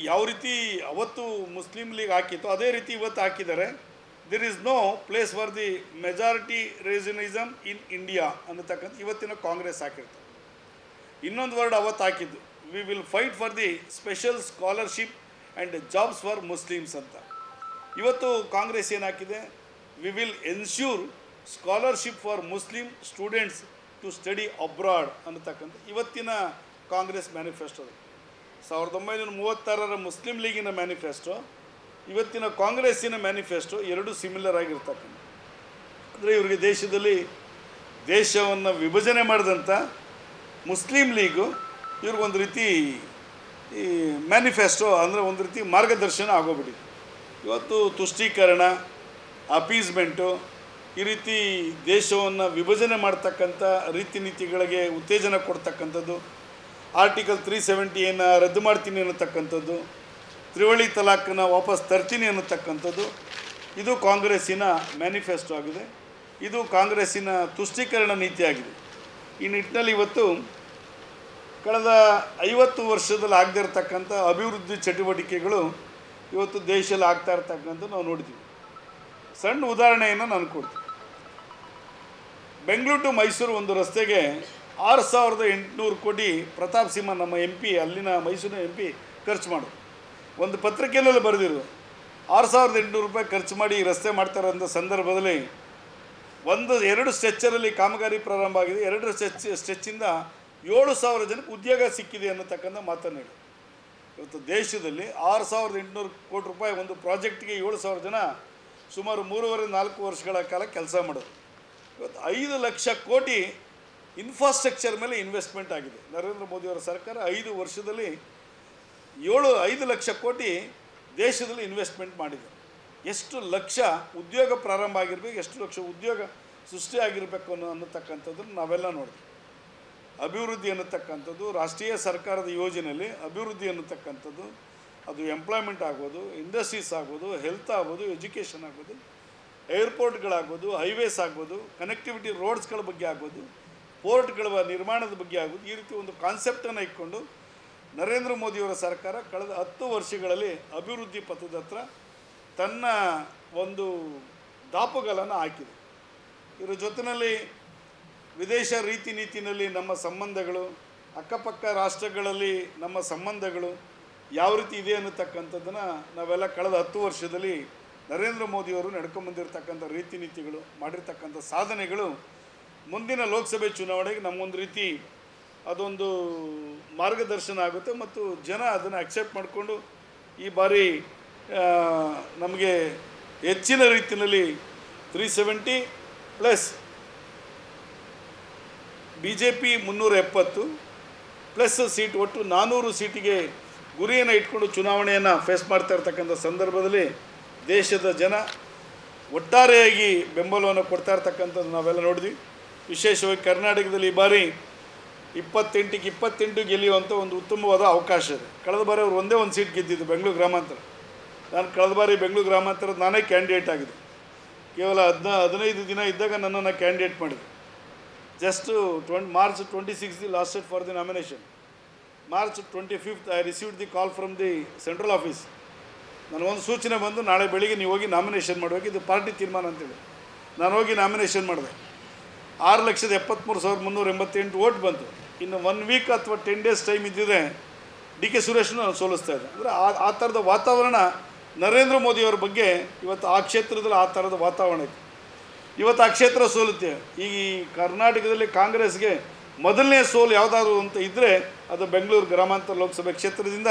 ಯಾವ ರೀತಿ ಅವತ್ತು ಮುಸ್ಲಿಂ ಲೀಗ್ ಹಾಕಿತ್ತು ಅದೇ ರೀತಿ ಇವತ್ತು ಹಾಕಿದ್ದಾರೆ. There is no place for the majoritarianism in India ಅನ್ನತಕ್ಕಂಥ ಇವತ್ತಿನ ಕಾಂಗ್ರೆಸ್ ಹಾಕಿರ್ತಾರೆ. ಇನ್ನೊಂದು ವರ್ಡ್ ಅವತ್ತು ಹಾಕಿದ್ದು, we will fight for the special scholarship and jobs for Muslims ಅಂತ. ಇವತ್ತು ಕಾಂಗ್ರೆಸ್ ಏನು ಹಾಕಿದೆ, we will ensure scholarship for Muslim students to study abroad ಅನ್ನತಕ್ಕಂಥ ಇವತ್ತಿನ ಕಾಂಗ್ರೆಸ್ ಮ್ಯಾನಿಫೆಸ್ಟೋ. 1936ರ ಮುಸ್ಲಿಂ ಲೀಗಿನ ಮ್ಯಾನಿಫೆಸ್ಟೋ, ಇವತ್ತಿನ ಕಾಂಗ್ರೆಸ್ಸಿನ ಮ್ಯಾನಿಫೆಸ್ಟೋ ಎರಡೂ ಸಿಮಿಲರ್ ಆಗಿರ್ತಕ್ಕಂಥ. ಅಂದರೆ ಇವರಿಗೆ ದೇಶವನ್ನು ವಿಭಜನೆ ಮಾಡಿದಂಥ ಮುಸ್ಲಿಂ ಲೀಗು ಇವ್ರಿಗೊಂದು ರೀತಿ ಈ ಮ್ಯಾನಿಫೆಸ್ಟೋ ಅಂದರೆ ಒಂದು ರೀತಿ ಮಾರ್ಗದರ್ಶನ ಆಗೋಗ್ಬಿಟ್ಟಿದೆ. ಇವತ್ತು ತುಷ್ಟೀಕರಣ, ಅಪೀಸ್ಮೆಂಟು, ಈ ರೀತಿ ದೇಶವನ್ನು ವಿಭಜನೆ ಮಾಡ್ತಕ್ಕಂಥ ರೀತಿ ನೀತಿಗಳಿಗೆ ಉತ್ತೇಜನ ಕೊಡ್ತಕ್ಕಂಥದ್ದು, ಆರ್ಟಿಕಲ್ 370 ರದ್ದು ಮಾಡ್ತೀನಿ ಅನ್ನತಕ್ಕಂಥದ್ದು, ತ್ರಿವಳಿ ತಲಾಖನ್ನು ವಾಪಸ್ ತರ್ತೀನಿ ಅನ್ನತಕ್ಕಂಥದ್ದು, ಇದು ಕಾಂಗ್ರೆಸ್ಸಿನ ಮ್ಯಾನಿಫೆಸ್ಟೋ ಆಗಿದೆ. ಇದು ಕಾಂಗ್ರೆಸ್ಸಿನ ತುಷ್ಟೀಕರಣ ನೀತಿಯಾಗಿದೆ. ಈ ನಿಟ್ಟಿನಲ್ಲಿ ಇವತ್ತು ಕಳೆದ 50 ವರ್ಷದಲ್ಲಿ ಆಗದಿರ್ತಕ್ಕಂಥ ಅಭಿವೃದ್ಧಿ ಚಟುವಟಿಕೆಗಳು ಇವತ್ತು ದೇಶದಲ್ಲಿ ಆಗ್ತಾ ಇರ್ತಕ್ಕಂಥ ನಾವು ನೋಡ್ತೀವಿ. ಸಣ್ಣ ಉದಾಹರಣೆಯನ್ನು ನಾನು ಕೊಡ್ತೀನಿ. ಬೆಂಗಳೂರು ಟು ಮೈಸೂರು ಒಂದು ರಸ್ತೆಗೆ 6,800 ಕೋಟಿ ಪ್ರತಾಪ್ ಸಿಂಹ ನಮ್ಮ MP, ಅಲ್ಲಿನ ಮೈಸೂರಿನ MP ಖರ್ಚು ಮಾಡೋದು. ಒಂದು ಪತ್ರಿಕೆಯಲ್ಲಿ ಬರೆದಿರು, 6,800 ರೂಪಾಯಿ ಖರ್ಚು ಮಾಡಿ ಈ ರಸ್ತೆ ಮಾಡ್ತಾರಂಥ ಸಂದರ್ಭದಲ್ಲಿ 2 ಸ್ಟ್ರೆಚ್ಚರಲ್ಲಿ ಕಾಮಗಾರಿ ಪ್ರಾರಂಭ ಆಗಿದೆ. 2 ಸ್ಟ್ರೆಚ್ಚಿಂದ 7,000 ಜನಕ್ಕೆ ಉದ್ಯೋಗ ಸಿಕ್ಕಿದೆ ಅನ್ನತಕ್ಕಂಥ ಮಾತನ್ನು ಹೇಳಿ. ಇವತ್ತು ದೇಶದಲ್ಲಿ 6,800 ಕೋಟಿ ರೂಪಾಯಿ ಒಂದು ಪ್ರಾಜೆಕ್ಟ್ಗೆ 7,000 ಜನ ಸುಮಾರು 3.5-4 ವರ್ಷಗಳ ಕಾಲ ಕೆಲಸ ಮಾಡೋದು. ಇವತ್ತು 5 ಲಕ್ಷ ಕೋಟಿ ಇನ್ಫ್ರಾಸ್ಟ್ರಕ್ಚರ್ ಮೇಲೆ ಇನ್ವೆಸ್ಟ್ಮೆಂಟ್ ಆಗಿದೆ. ನರೇಂದ್ರ ಮೋದಿಯವರ ಸರ್ಕಾರ 5 ವರ್ಷದಲ್ಲಿ 5 ಲಕ್ಷ ಕೋಟಿ ದೇಶದಲ್ಲಿ ಇನ್ವೆಸ್ಟ್ಮೆಂಟ್ ಮಾಡಿದೆ. ಎಷ್ಟು ಲಕ್ಷ ಉದ್ಯೋಗ ಪ್ರಾರಂಭ ಆಗಿರಬೇಕು, ಎಷ್ಟು ಲಕ್ಷ ಉದ್ಯೋಗ ಸೃಷ್ಟಿ ಆಗಿರಬೇಕು ಅನ್ನತಕ್ಕಂಥದ್ದನ್ನು ನಾವೆಲ್ಲ ನೋಡ್ತೀವಿ. ಅಭಿವೃದ್ಧಿ ಅನ್ನತಕ್ಕಂಥದ್ದು ರಾಷ್ಟ್ರೀಯ ಸರ್ಕಾರದ ಯೋಜನೆಯಲ್ಲಿ ಅಭಿವೃದ್ಧಿ ಅನ್ನತಕ್ಕಂಥದ್ದು ಅದು ಎಂಪ್ಲಾಯ್ಮೆಂಟ್ ಆಗ್ಬೋದು, ಇಂಡಸ್ಟ್ರೀಸ್ ಆಗ್ಬೋದು, ಹೆಲ್ತ್ ಆಗ್ಬೋದು, ಎಜುಕೇಷನ್ ಆಗ್ಬೋದು, ಏರ್ಪೋರ್ಟ್ಗಳಾಗ್ಬೋದು, ಹೈವೇಸ್ ಆಗ್ಬೋದು, ಕನೆಕ್ಟಿವಿಟಿ ರೋಡ್ಸ್ಗಳ ಬಗ್ಗೆ ಆಗ್ಬೋದು, ಪೋರ್ಟ್ಗಳ ನಿರ್ಮಾಣದ ಬಗ್ಗೆ ಆಗ್ಬೋದು, ಈ ರೀತಿ ಒಂದು ಕಾನ್ಸೆಪ್ಟನ್ನು ಇಟ್ಕೊಂಡು ನರೇಂದ್ರ ಮೋದಿಯವರ ಸರ್ಕಾರ ಕಳೆದ 10 ವರ್ಷಗಳಲ್ಲಿ ಅಭಿವೃದ್ಧಿ ಪಥದ ಹತ್ರ ತನ್ನ ಒಂದು ದಾಪುಗಾಲನ್ನು ಹಾಕಿದೆ. ಇದರ ಜೊತೆಯಲ್ಲಿ ವಿದೇಶ ರೀತಿ ನೀತಿನಲ್ಲಿ ನಮ್ಮ ಸಂಬಂಧಗಳು, ಅಕ್ಕಪಕ್ಕ ರಾಷ್ಟ್ರಗಳಲ್ಲಿ ನಮ್ಮ ಸಂಬಂಧಗಳು ಯಾವ ರೀತಿ ಇದೆ ಅನ್ನತಕ್ಕಂಥದ್ದನ್ನು ನಾವೆಲ್ಲ ಕಳೆದ 10 ವರ್ಷದಲ್ಲಿ ನರೇಂದ್ರ ಮೋದಿಯವರು ನಡ್ಕೊಂಬಂದಿರತಕ್ಕಂಥ ರೀತಿ ನೀತಿಗಳು, ಮಾಡಿರ್ತಕ್ಕಂಥ ಸಾಧನೆಗಳು ಮುಂದಿನ ಲೋಕಸಭೆ ಚುನಾವಣೆಗೆ ನಮಗೊಂದು ರೀತಿ ಅದೊಂದು ಮಾರ್ಗದರ್ಶನ ಆಗುತ್ತೆ ಮತ್ತು ಜನ ಅದನ್ನು ಅಕ್ಸೆಪ್ಟ್ ಮಾಡಿಕೊಂಡು ಈ ಬಾರಿ ನಮಗೆ ಹೆಚ್ಚಿನ ರೀತಿಯಲ್ಲಿ 370 ಪ್ಲಸ್ BJP 370 ಪ್ಲಸ್ ಸೀಟ್, ಒಟ್ಟು 400 ಸೀಟಿಗೆ ಗುರಿಯನ್ನು ಇಟ್ಕೊಂಡು ಚುನಾವಣೆಯನ್ನು ಫೇಸ್ ಮಾಡ್ತಾ ಇರ್ತಕ್ಕಂಥ ಸಂದರ್ಭದಲ್ಲಿ ದೇಶದ ಜನ ಒಟ್ಟಾರೆಯಾಗಿ ಬೆಂಬಲವನ್ನು ಕೊಡ್ತಾ ಇರ್ತಕ್ಕಂಥದ್ದು ನಾವೆಲ್ಲ ನೋಡಿದ್ವಿ. ವಿಶೇಷವಾಗಿ ಕರ್ನಾಟಕದಲ್ಲಿ ಈ ಬಾರಿ 28ಕ್ಕೆ 28 ಗೆಲ್ಲುವಂಥ ಒಂದು ಉತ್ತಮವಾದ ಅವಕಾಶ ಇದೆ. ಕಳೆದ ಬಾರಿ ಅವರು ಒಂದೇ ಒಂದು ಸೀಟ್ ಗೆದ್ದಿದ್ದು ಬೆಂಗಳೂರು ಗ್ರಾಮಾಂತರ. ನಾನು ಕಳೆದ ಬಾರಿ ಬೆಂಗಳೂರು ಗ್ರಾಮಾಂತರದ ನಾನೇ ಕ್ಯಾಂಡಿಡೇಟ್ ಆಗಿದೆ. ಕೇವಲ 15 ದಿನ ಇದ್ದಾಗ ನನ್ನನ್ನು ಕ್ಯಾಂಡಿಡೇಟ್ ಮಾಡಿದೆ. Just March 26 last date for the nomination. March 25 I received the call from the central office. ನನಗೊಂದು ಸೂಚನೆ ಬಂದು, ನಾಳೆ ಬೆಳಿಗ್ಗೆ ನೀವು ಹೋಗಿ ನಾಮಿನೇಷನ್ ಮಾಡಬೇಕು, ಇದು ಪಾರ್ಟಿ ತೀರ್ಮಾನ ಅಂತೇಳಿ. ನಾನು ಹೋಗಿ ನಾಮಿನೇಷನ್ ಮಾಡಿದೆ. 6,73,388 ವೋಟ್ ಬಂತು. ಇನ್ನು 1 ವೀಕ್ ಅಥವಾ 10 ಡೇಸ್ ಟೈಮ್ ಇದ್ದಿದೆ DK ಸುರೇಶ್ನ ನಾನು ಸೋಲಿಸ್ತಾ ಇದ್ದೆ. ಅಂದರೆ ಆ ಥರದ ವಾತಾವರಣ ನರೇಂದ್ರ ಮೋದಿಯವರ ಬಗ್ಗೆ ಇವತ್ತು ಆ ಕ್ಷೇತ್ರದಲ್ಲಿ ಆ ಥರದ ವಾತಾವರಣ ಇದೆ. ಇವತ್ತು ಆ ಕ್ಷೇತ್ರ ಸೋಲುತ್ತೆ. ಈ ಕರ್ನಾಟಕದಲ್ಲಿ ಕಾಂಗ್ರೆಸ್ಗೆ ಮೊದಲನೇ ಸೋಲು ಯಾವುದಾದ್ರು ಅಂತ ಇದ್ದರೆ ಅದು ಬೆಂಗಳೂರು ಗ್ರಾಮಾಂತರ ಲೋಕಸಭೆ ಕ್ಷೇತ್ರದಿಂದ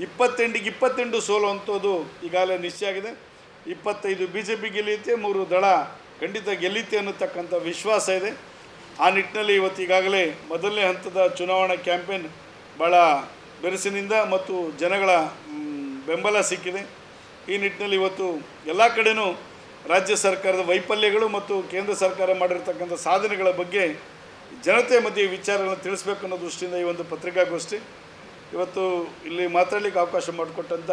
28ಕ್ಕೆ 28 ಸೋಲು ಅಂಥದ್ದು ಈಗಾಗಲೇ ನಿಶ್ಚಯ ಆಗಿದೆ. 25 BJP ಗೆಲ್ಲುತ್ತೆ, 3 ದಳ ಖಂಡಿತ ಗೆಲ್ಲುತ್ತೆ ಅನ್ನತಕ್ಕಂಥ ವಿಶ್ವಾಸ ಇದೆ. ಆ ನಿಟ್ಟಿನಲ್ಲಿ ಇವತ್ತು ಈಗಾಗಲೇ ಮೊದಲನೇ ಹಂತದ ಚುನಾವಣಾ ಕ್ಯಾಂಪೇನ್ ಭಾಳ ಬೆರಸಿನಿಂದ ಮತ್ತು ಜನಗಳ ಬೆಂಬಲ ಸಿಕ್ಕಿದೆ. ಈ ನಿಟ್ಟಿನಲ್ಲಿ ಇವತ್ತು ಎಲ್ಲ ಕಡೆಯೂ ರಾಜ್ಯ ಸರ್ಕಾರದ ವೈಫಲ್ಯಗಳು ಮತ್ತು ಕೇಂದ್ರ ಸರ್ಕಾರ ಮಾಡಿರ್ತಕ್ಕಂಥ ಸಾಧನೆಗಳ ಬಗ್ಗೆ ಜನತೆ ಮಧ್ಯೆ ವಿಚಾರಗಳನ್ನು ತಿಳಿಸ್ಬೇಕು ಅನ್ನೋ ದೃಷ್ಟಿಯಿಂದ ಈ ಒಂದು ಪತ್ರಿಕಾಗೋಷ್ಠಿ. ಇವತ್ತು ಇಲ್ಲಿ ಮಾತಾಡಲಿಕ್ಕೆ ಅವಕಾಶ ಮಾಡಿಕೊಟ್ಟಂಥ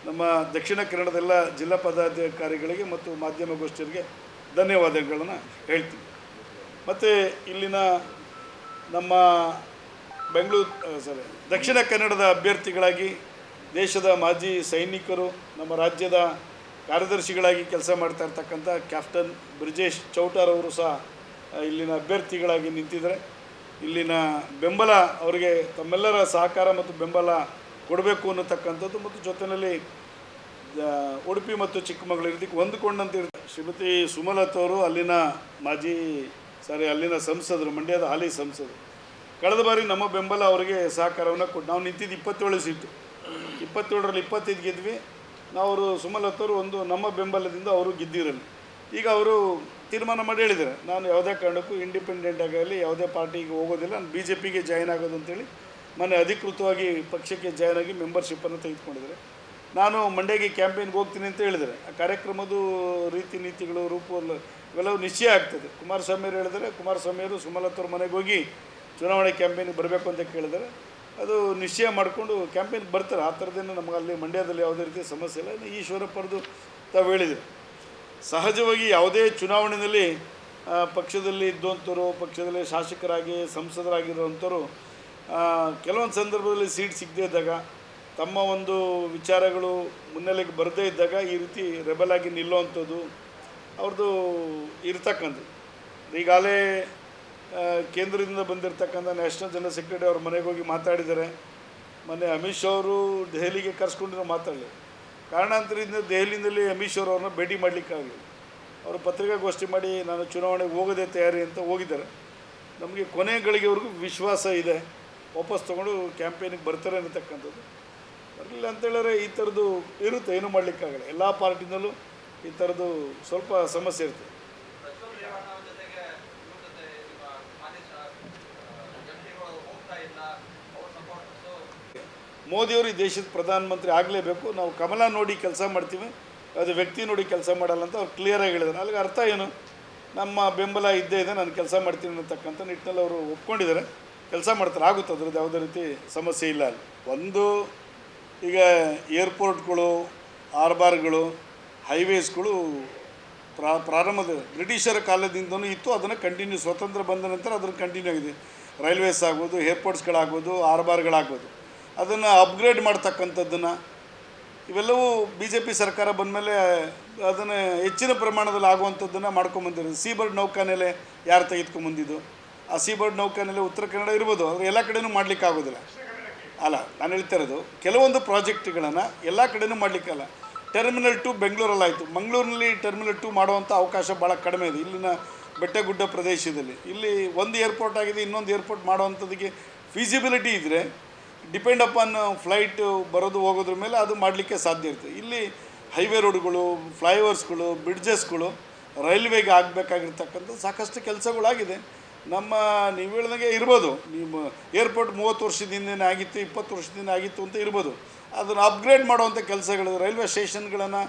ನಮ್ಮ ದಕ್ಷಿಣ ಕನ್ನಡದ ಎಲ್ಲ ಜಿಲ್ಲಾ ಪದಾಧಿಕಾರಿಗಳಿಗೆ ಮತ್ತು ಮಾಧ್ಯಮಗೋಷ್ಠಿಯರಿಗೆ ಧನ್ಯವಾದಗಳನ್ನು ಹೇಳ್ತೀನಿ. ಮತ್ತು ಇಲ್ಲಿನ ನಮ್ಮ ದಕ್ಷಿಣ ಕನ್ನಡದ ಅಭ್ಯರ್ಥಿಗಳಾಗಿ ದೇಶದ ಮಾಜಿ ಸೈನಿಕರು, ನಮ್ಮ ರಾಜ್ಯದ ಕಾರ್ಯದರ್ಶಿಗಳಾಗಿ ಕೆಲಸ ಮಾಡ್ತಾ ಇರ್ತಕ್ಕಂಥ ಕ್ಯಾಪ್ಟನ್ ಬ್ರಿಜೇಶ್ ಚೌಟಾರ್ ಅವರು ಸಹ ಇಲ್ಲಿನ ಅಭ್ಯರ್ಥಿಗಳಾಗಿ ನಿಂತಿದ್ದಾರೆ. ಇಲ್ಲಿನ ಬೆಂಬಲ ಅವರಿಗೆ ತಮ್ಮೆಲ್ಲರ ಸಹಕಾರ ಮತ್ತು ಬೆಂಬಲ ಕೊಡಬೇಕು ಅನ್ನತಕ್ಕಂಥದ್ದು ಮತ್ತು ಜೊತೆಯಲ್ಲಿ ಉಡುಪಿ ಮತ್ತು ಚಿಕ್ಕಮಗಳೂರು ಇದಕ್ಕೆ ಹೊಂದಿಕೊಂಡಂತೆ ಇರ್ತಾರೆ. ಶ್ರೀಮತಿ ಸುಮಲತಾ ಅವರು ಅಲ್ಲಿನ ಅಲ್ಲಿನ ಸಂಸದರು, ಮಂಡ್ಯದ ಹಾಲಿ ಸಂಸದರು. ಕಳೆದ ಬಾರಿ ನಮ್ಮ ಬೆಂಬಲ ಅವರಿಗೆ ಸಹಕಾರವನ್ನು ಕೊಟ್ಟು ನಾವು ನಿಂತಿದ್ದು 27 ಸೀಟು, 27ರಲ್ಲಿ 25 ಗೆದ್ವಿ ನಾವು. ಅವರು ಸುಮಲತಾ ಅವರು ನಮ್ಮ ಬೆಂಬಲದಿಂದ ಅವರು ಗೆದ್ದಿರಲಿ. ಈಗ ಅವರು ತೀರ್ಮಾನ ಮಾಡಿ ಹೇಳಿದ್ದಾರೆ, ನಾನು ಯಾವುದೇ ಕಾರಣಕ್ಕೂ ಇಂಡಿಪೆಂಡೆಂಟ್ ಆಗಲಿ ಯಾವುದೇ ಪಾರ್ಟಿಗೆ ಹೋಗೋದಿಲ್ಲ, ನಾನು BJPಗೆ ಜಾಯ್ನ್ ಆಗೋದು ಅಂತೇಳಿ ಮೊನ್ನೆ ಅಧಿಕೃತವಾಗಿ ಪಕ್ಷಕ್ಕೆ ಜಾಯ್ನ್ ಆಗಿ ಮೆಂಬರ್ಶಿಪ್ಪನ್ನು ತೆಗೆದುಕೊಂಡಿದ್ದಾರೆ. ನಾನು ಮಂಡ್ಯಗೆ ಕ್ಯಾಂಪೇನ್ಗೆ ಹೋಗ್ತೀನಿ ಅಂತ ಹೇಳಿದರೆ ಆ ಕಾರ್ಯಕ್ರಮದ ರೀತಿ ನೀತಿಗಳು ಇವೆಲ್ಲವೂ ನಿಶ್ಚಯ ಆಗ್ತದೆ. ಕುಮಾರಸ್ವಾಮಿ ಅವರು ಹೇಳಿದರೆ, ಕುಮಾರಸ್ವಾಮಿ ಅವರು ಸುಮಲತಾ ಅವ್ರ ಮನೆಗೆ ಹೋಗಿ ಚುನಾವಣೆ ಕ್ಯಾಂಪೇನಿಗೆ ಬರಬೇಕು ಅಂತ ಕೇಳಿದರೆ ಅದು ನಿಶ್ಚಯ ಮಾಡಿಕೊಂಡು ಕ್ಯಾಂಪೇನ್ಗೆ ಬರ್ತಾರೆ. ಆ ಥರದ್ದೇನು ನಮಗೆ ಅಲ್ಲಿ ಮಂಡ್ಯದಲ್ಲಿ ಯಾವುದೇ ರೀತಿಯ ಸಮಸ್ಯೆ ಇಲ್ಲ. ಈಶ್ವರಪ್ಪರದು ತಾವು ಹೇಳಿದರು, ಸಹಜವಾಗಿ ಯಾವುದೇ ಚುನಾವಣೆಯಲ್ಲಿ ಪಕ್ಷದಲ್ಲಿ ಇದ್ದಂಥವ್ರು, ಪಕ್ಷದಲ್ಲಿ ಶಾಸಕರಾಗಿ ಸಂಸದರಾಗಿರುವಂಥವ್ರು ಕೆಲವೊಂದು ಸಂದರ್ಭದಲ್ಲಿ ಸೀಟ್ ಸಿಗದೇ ಇದ್ದಾಗ, ತಮ್ಮ ಒಂದು ವಿಚಾರಗಳು ಮುನ್ನೆಲೆಗೆ ಬರದೇ ಇದ್ದಾಗ ಈ ರೀತಿ ರೆಬಲ್ ಆಗಿ ನಿಲ್ಲುವಂಥದ್ದು ಅವ್ರದ್ದು ಇರ್ತಕ್ಕಂಥದ್ದು. ಈಗಾಗಲೇ ಕೇಂದ್ರದಿಂದ ಬಂದಿರತಕ್ಕಂಥ ನ್ಯಾಷನಲ್ ಜನರಲ್ ಸೆಕ್ರೆಟರಿ ಅವ್ರ ಮನೆಗೆ ಹೋಗಿ ಮಾತಾಡಿದ್ದಾರೆ. ಮೊನ್ನೆ ಅಮಿತ್ ಶಾ ಅವರು ದೆಹಲಿಗೆ ಕರೆಸ್ಕೊಂಡಿರೋ ಮಾತಾಡಲಿ, ಕಾರಣಾಂತರದಿಂದ ದೆಹಲಿಯಲ್ಲಿ ಅಮಿತ್ ಶಾ ಅವ್ರನ್ನ ಭೇಟಿ ಮಾಡಲಿಕ್ಕಾಗಲಿಲ್ಲ. ಅವರು ಪತ್ರಿಕಾಗೋಷ್ಠಿ ಮಾಡಿ ನಾನು ಚುನಾವಣೆಗೆ ಹೋಗೋದೇ ತಯಾರಿ ಅಂತ ಹೋಗಿದ್ದಾರೆ. ನಮಗೆ ಕೊನೆ ಗಳಿಗೆವರೆಗೂ ವಿಶ್ವಾಸ ಇದೆ ವಾಪಸ್ ತೊಗೊಂಡು ಕ್ಯಾಂಪೇನಿಗೆ ಬರ್ತಾರೆ ಅನ್ನತಕ್ಕಂಥದ್ದು. ಬರಲಿಲ್ಲ ಅಂತೇಳಿದ್ರೆ ಈ ಥರದ್ದು ಇರುತ್ತೆ, ಏನೂ ಮಾಡಲಿಕ್ಕಾಗಲ್ಲ. ಎಲ್ಲ ಪಾರ್ಟಿನಲ್ಲೂ ಈ ಥರದ್ದು ಸ್ವಲ್ಪ ಸಮಸ್ಯೆ ಇರ್ತದೆ. ಮೋದಿಯವರು ಈ ದೇಶದ ಪ್ರಧಾನಮಂತ್ರಿ ಆಗಲೇಬೇಕು, ನಾವು ಕಮಲ ನೋಡಿ ಕೆಲಸ ಮಾಡ್ತೀವಿ, ಅದು ವ್ಯಕ್ತಿ ನೋಡಿ ಕೆಲಸ ಮಾಡಲ್ಲ ಅಂತ ಅವ್ರು ಕ್ಲಿಯರಾಗಿ ಹೇಳಿದ್ದಾರೆ. ಅಲ್ಲಿಗೆ ಅರ್ಥ ಏನು, ನಮ್ಮ ಬೆಂಬಲ ಇದ್ದೇ ಇದೆ, ನಾನು ಕೆಲಸ ಮಾಡ್ತೀನಿ ಅನ್ನತಕ್ಕಂಥ ನಿಟ್ಟಿನಲ್ಲಿ ಅವರು ಒಪ್ಕೊಂಡಿದ್ದಾರೆ, ಕೆಲಸ ಮಾಡ್ತಾರೆ, ಆಗುತ್ತೆ, ಅದ್ರದ್ದು ಯಾವುದೇ ರೀತಿ ಸಮಸ್ಯೆ ಇಲ್ಲ. ಅಲ್ಲಿ ಒಂದು ಈಗ ಏರ್ಪೋರ್ಟ್ಗಳು, ಆರ್ಬಾರ್ಗಳು, ಹೈವೇಸ್ಗಳು ಪ್ರಾರಂಭದ ಬ್ರಿಟಿಷರ ಕಾಲದಿಂದನೂ ಇತ್ತು, ಅದನ್ನು ಕಂಟಿನ್ಯೂ ಸ್ವತಂತ್ರ ಬಂದ ನಂತರ ಅದನ್ನು ಕಂಟಿನ್ಯೂ ಆಗಿದೆ. ರೈಲ್ವೇಸ್ ಆಗ್ಬೋದು, ಏರ್ಪೋರ್ಟ್ಸ್ಗಳಾಗ್ಬೋದು, ಆರ್ಬಾರ್ಗಳಾಗ್ಬೋದು, ಅದನ್ನು ಅಪ್ಗ್ರೇಡ್ ಮಾಡ್ತಕ್ಕಂಥದ್ದನ್ನು ಇವೆಲ್ಲವೂ BJP ಸರ್ಕಾರ ಬಂದಮೇಲೆ ಅದನ್ನು ಹೆಚ್ಚಿನ ಪ್ರಮಾಣದಲ್ಲಿ ಆಗುವಂಥದ್ದನ್ನು ಮಾಡ್ಕೊಂಬಂದಿರೋದು. ಸೀಬರ್ಡ್ ನೌಕಾನೆಲೆ ಯಾರು ತೆಗೆದುಕೊಂಬಂದಿದ್ದು, ಆ ಸೀಬರ್ಡ್ ನೌಕಾನೆಲೆ ಉತ್ತರ ಕನ್ನಡ ಇರ್ಬೋದು, ಆದರೆ ಎಲ್ಲ ಕಡೆಯೂ ಮಾಡಲಿಕ್ಕೆ ಆಗೋದಿಲ್ಲ. ಅಲ್ಲ, ನಾನು ಹೇಳ್ತಾ ಇರೋದು ಕೆಲವೊಂದು ಪ್ರಾಜೆಕ್ಟ್ಗಳನ್ನು ಎಲ್ಲ ಕಡೆಯೂ ಮಾಡಲಿಕ್ಕಲ್ಲ. ಟರ್ಮಿನಲ್ 2 ಬೆಂಗಳೂರಲ್ಲಿ ಆಯಿತು, ಮಂಗಳೂರಿನಲ್ಲಿ ಟರ್ಮಿನಲ್ 2 ಮಾಡುವಂಥ ಅವಕಾಶ ಭಾಳ ಕಡಿಮೆ ಇದೆ ಇಲ್ಲಿನ ಬೆಟ್ಟಗುಡ್ಡ ಪ್ರದೇಶದಲ್ಲಿ. ಇಲ್ಲಿ ಒಂದು ಏರ್ಪೋರ್ಟ್ ಆಗಿದೆ, ಇನ್ನೊಂದು ಏರ್ಪೋರ್ಟ್ ಮಾಡುವಂಥದ್ದಕ್ಕೆ ಫೀಸಿಬಿಲಿಟಿ ಇದ್ದರೆ ಡಿಪೆಂಡ್ ಅಪಾನ್ ಫ್ಲೈಟು ಬರೋದು ಹೋಗೋದ್ರ ಮೇಲೆ ಅದು ಮಾಡಲಿಕ್ಕೆ ಸಾಧ್ಯ ಇರ್ತದೆ. ಇಲ್ಲಿ ಹೈವೇ ರೋಡ್ಗಳು, ಫ್ಲೈಓವರ್ಸ್ಗಳು, ಬ್ರಿಡ್ಜಸ್ಗಳು, ರೈಲ್ವೆಗೆ ಆಗಬೇಕಾಗಿರ್ತಕ್ಕಂಥ ಸಾಕಷ್ಟು ಕೆಲಸಗಳಾಗಿದೆ. ನೀವು ಹೇಳ್ದಂಗೆ ಇರ್ಬೋದು, ನಿಮ್ಮ ಏರ್ಪೋರ್ಟ್ 30 ವರ್ಷದಿಂದ ಆಗಿತ್ತು, 20 ವರ್ಷದಿಂದ ಆಗಿತ್ತು ಅಂತ ಇರ್ಬೋದು. ಅದನ್ನು ಅಪ್ಗ್ರೇಡ್ ಮಾಡುವಂಥ ಕೆಲಸಗಳು, ರೈಲ್ವೆ ಸ್ಟೇಷನ್ಗಳನ್ನು,